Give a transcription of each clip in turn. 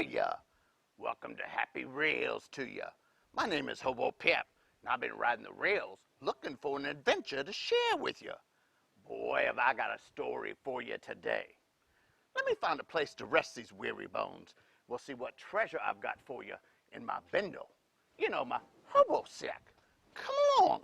ya? Welcome to Happy Rails to ya. My name is Hobo Pep, and I've been riding the rails looking for an adventure to share with you. Boy, have I got a story for you today. Let me find a place to rest these weary bones. We'll see what treasure I've got for you in my bindle. You know, my hobo sack. Come along.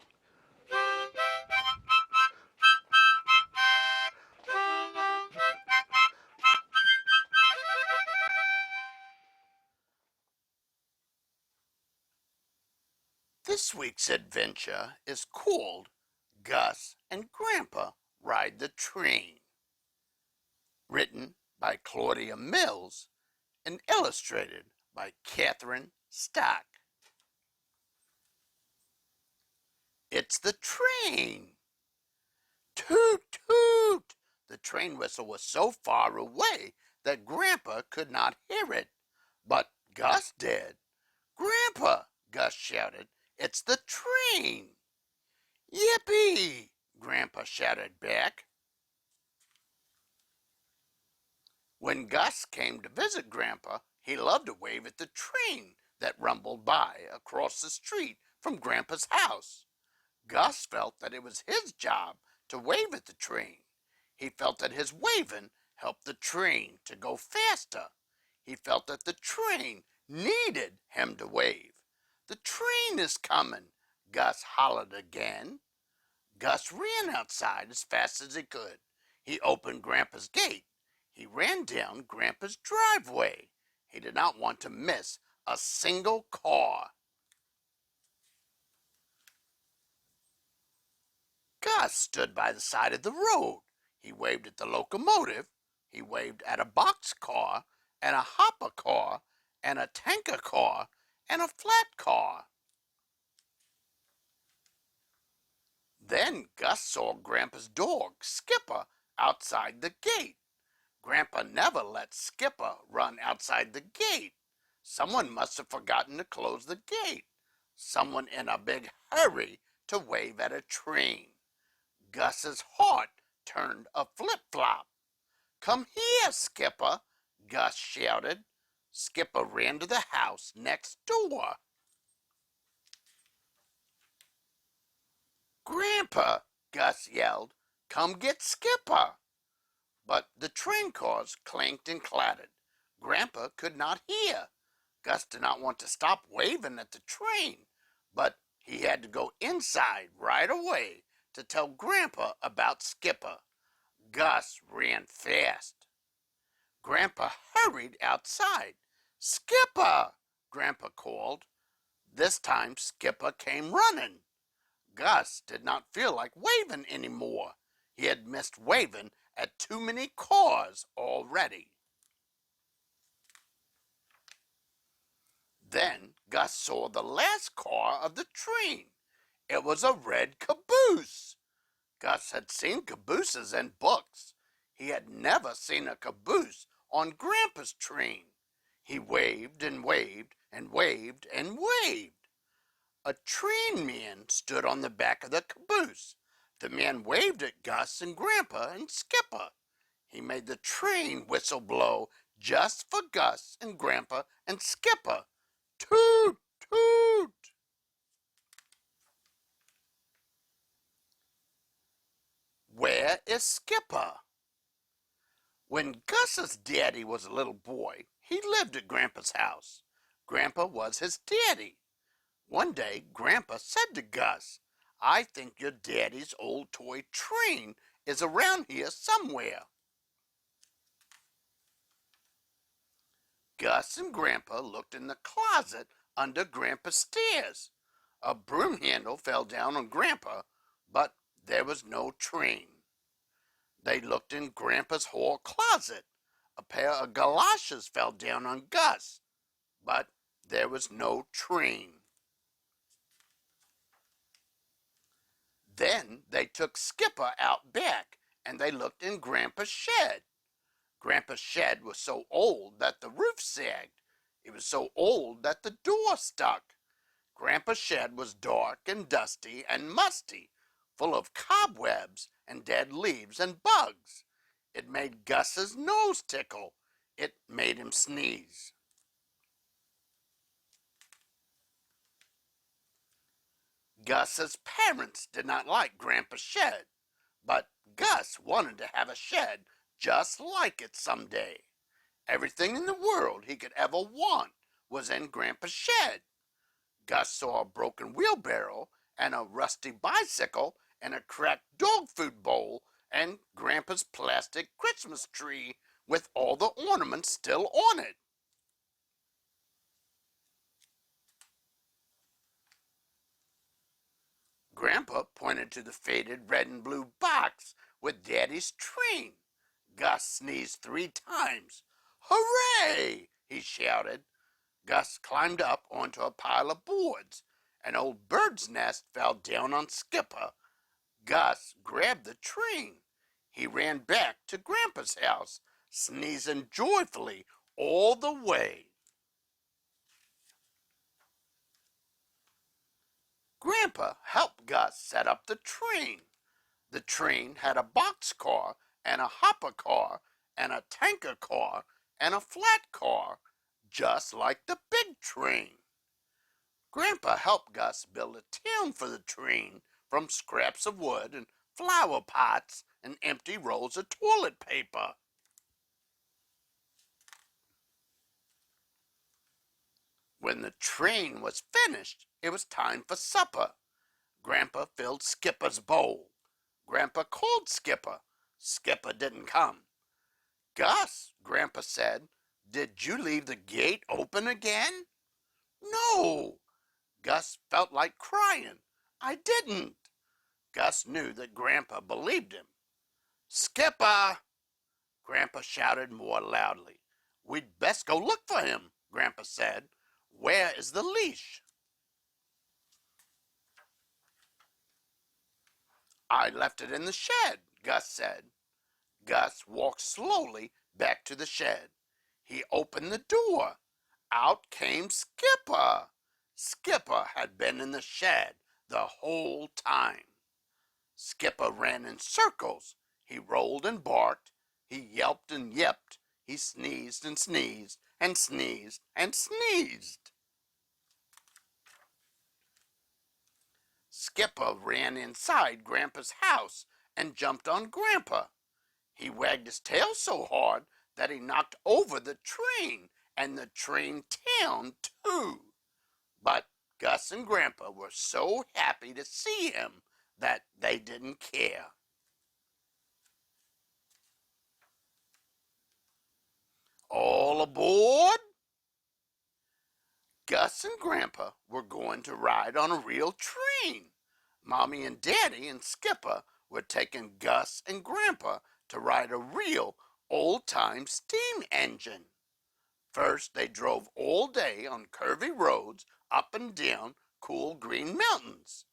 This week's adventure is called Gus and Grandpa Ride the Train. Written by Claudia Mills and illustrated by Catherine Stock. It's the train! Toot toot! The train whistle was so far away that Grandpa could not hear it, but Gus did. Grandpa! Gus shouted. It's the train! Yippee! Grandpa shouted back. When Gus came to visit Grandpa, he loved to wave at the train that rumbled by across the street from Grandpa's house. Gus felt that it was his job to wave at the train. He felt that his waving helped the train to go faster. He felt that the train needed him to wave. The train is coming, Gus hollered again. Gus ran outside as fast as he could. He opened Grandpa's gate. He ran down Grandpa's driveway. He did not want to miss a single car. Gus stood by the side of the road. He waved at the locomotive. He waved at a box car and a hopper car and a tanker car and a flat car. Then Gus saw Grandpa's dog, Skipper, outside the gate. Grandpa never let Skipper run outside the gate. Someone must have forgotten to close the gate. Someone in a big hurry to wave at a train. Gus's heart turned a flip-flop. Come here, Skipper, Gus shouted. Skipper ran to the house next door. Grandpa, Gus yelled, come get Skipper. But the train cars clanked and clattered. Grandpa could not hear. Gus did not want to stop waving at the train, but he had to go inside right away to tell Grandpa about Skipper. Gus ran fast. Grandpa hurried outside. Skipper! Grandpa called. This time Skipper came running. Gus did not feel like waving anymore. He had missed waving at too many cars already. Then Gus saw the last car of the train. It was a red caboose. Gus had seen cabooses in books. He had never seen a caboose on Grandpa's train. He waved and waved and waved and waved. A train man stood on the back of the caboose. The man waved at Gus and Grandpa and Skipper. He made the train whistle blow just for Gus and Grandpa and Skipper. Toot, toot! Where is Skipper? When Gus's daddy was a little boy, he lived at Grandpa's house. Grandpa was his daddy. One day, Grandpa said to Gus, I think your daddy's old toy train is around here somewhere. Gus and Grandpa looked in the closet under Grandpa's stairs. A broom handle fell down on Grandpa, but there was no train. They looked in Grandpa's hall closet. A pair of galoshes fell down on Gus, but there was no train. Then they took Skipper out back and they looked in Grandpa's shed. Grandpa's shed was so old that the roof sagged. It was so old that the door stuck. Grandpa's shed was dark and dusty and musty, full of cobwebs and dead leaves and bugs. It made Gus's nose tickle. It made him sneeze. Gus's parents did not like Grandpa's shed, but Gus wanted to have a shed just like it someday. Everything in the world he could ever want was in Grandpa's shed. Gus saw a broken wheelbarrow and a rusty bicycle and a cracked dog food bowl and Grandpa's plastic Christmas tree with all the ornaments still on it. Grandpa pointed to the faded red and blue box with Daddy's train. Gus sneezed 3 times. "Hooray!" he shouted. Gus climbed up onto a pile of boards. An old bird's nest fell down on Skipper. Gus grabbed the train. He ran back to Grandpa's house, sneezing joyfully all the way. Grandpa helped Gus set up the train. The train had a boxcar and a hopper car and a tanker car and a flat car, just like the big train. Grandpa helped Gus build a town for the train from scraps of wood and flower pots and empty rolls of toilet paper. When the train was finished, it was time for supper. Grandpa filled Skipper's bowl. Grandpa called Skipper. Skipper didn't come. "Gus," Grandpa said, "did you leave the gate open again?" "No." Gus felt like crying. "I didn't." Gus knew that Grandpa believed him. "Skipper!" Grandpa shouted more loudly. "We'd best go look for him," Grandpa said. "Where is the leash?" "I left it in the shed," Gus said. Gus walked slowly back to the shed. He opened the door. Out came Skipper. Skipper had been in the shed the whole time. Skipper ran in circles. He rolled and barked. He yelped and yipped. He sneezed and sneezed and sneezed and sneezed. Skipper ran inside Grandpa's house and jumped on Grandpa. He wagged his tail so hard that he knocked over the train and the train town too. But Gus and Grandpa were so happy to see him that they didn't care. All aboard! Gus and Grandpa were going to ride on a real train. Mommy and Daddy and Skipper were taking Gus and Grandpa to ride a real old-time steam engine. First, they drove all day on curvy roads up and down cool green mountains.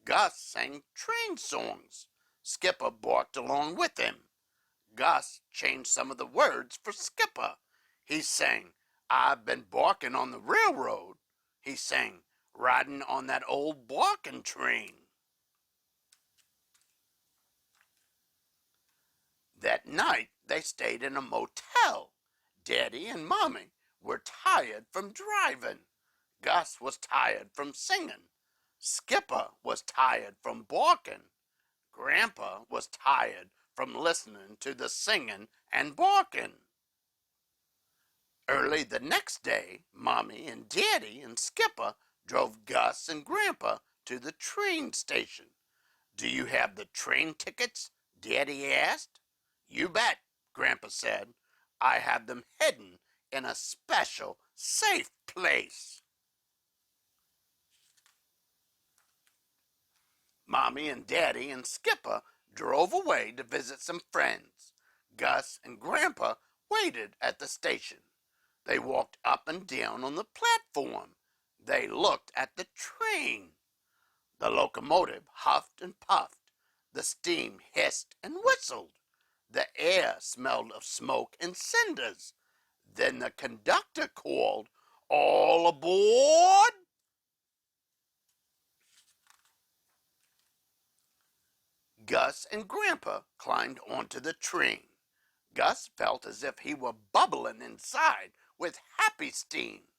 Gus sang train songs. Skipper barked along with him. Gus changed some of the words for Skipper. He sang, "I've been barking on the railroad." He sang, "Riding on that old barking train." That night, they stayed in a motel. Daddy and Mommy were tired from driving. Gus was tired from singing. Skipper was tired from barking. Grandpa was tired from listening to the singing and barking. Early the next day, Mommy and Daddy and Skipper drove Gus and Grandpa to the train station. "Do you have the train tickets?" Daddy asked. "You bet," Grandpa said. "I have them hidden in a special, safe place." Mommy and Daddy and Skipper drove away to visit some friends. Gus and Grandpa waited at the station. They walked up and down on the platform. They looked at the train. The locomotive huffed and puffed. The steam hissed and whistled. The air smelled of smoke and cinders. Then the conductor called, "All aboard!" Gus and Grandpa climbed onto the train. Gus felt as if he were bubbling inside with happy steam.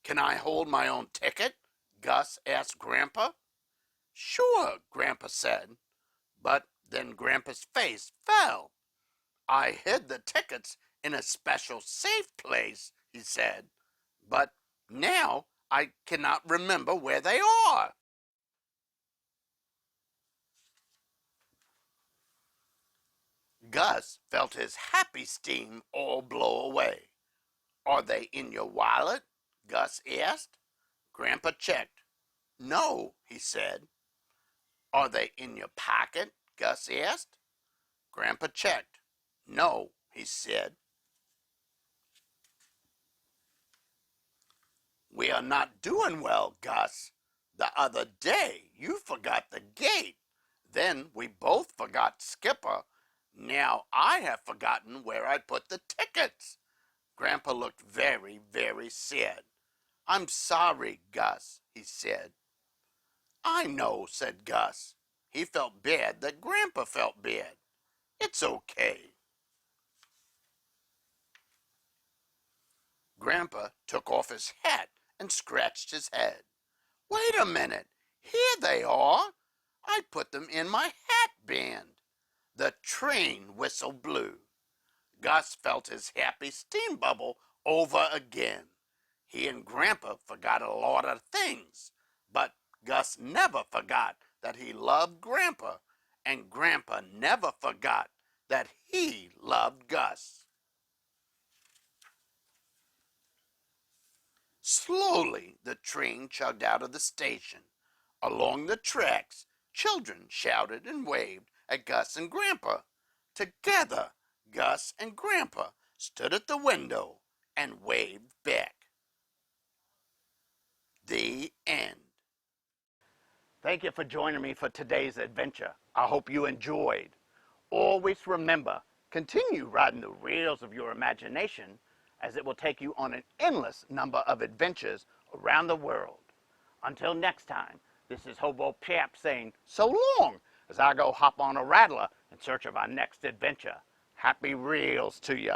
"Can I hold my own ticket?" Gus asked Grandpa. Sure, Grandpa said, but then Grandpa's face fell. I hid the tickets in a special safe place, he said, but now I cannot remember where they are. Gus felt his happy steam all blow away. Are they in your wallet? Gus asked. Grandpa checked. No, he said. Are they in your pocket? Gus asked. Grandpa checked. No, he said. We are not doing well, Gus. The other day you forgot the gate. Then we both forgot Skipper. Now I have forgotten where I put the tickets. Grandpa looked very, very sad. I'm sorry, Gus, he said. I know, said Gus. He felt bad that Grandpa felt bad. It's okay. Grandpa took off his hat and scratched his head. Wait a minute. Here they are. I put them in my hat band. The train whistle blew. Gus felt his happy steam bubble over again. He and Grandpa forgot a lot of things, but Gus never forgot that he loved Grandpa, and Grandpa never forgot that he loved Gus. Slowly, the train chugged out of the station. Along the tracks, children shouted and waved at Gus and Grandpa. Together, Gus and Grandpa stood at the window and waved back. The end. Thank you for joining me for today's adventure. I hope you enjoyed. Always remember, continue riding the rails of your imagination, as it will take you on an endless number of adventures around the world. Until next time, this is Hobo Pap saying so long as I go hop on a rattler in search of our next adventure. Happy reels to you.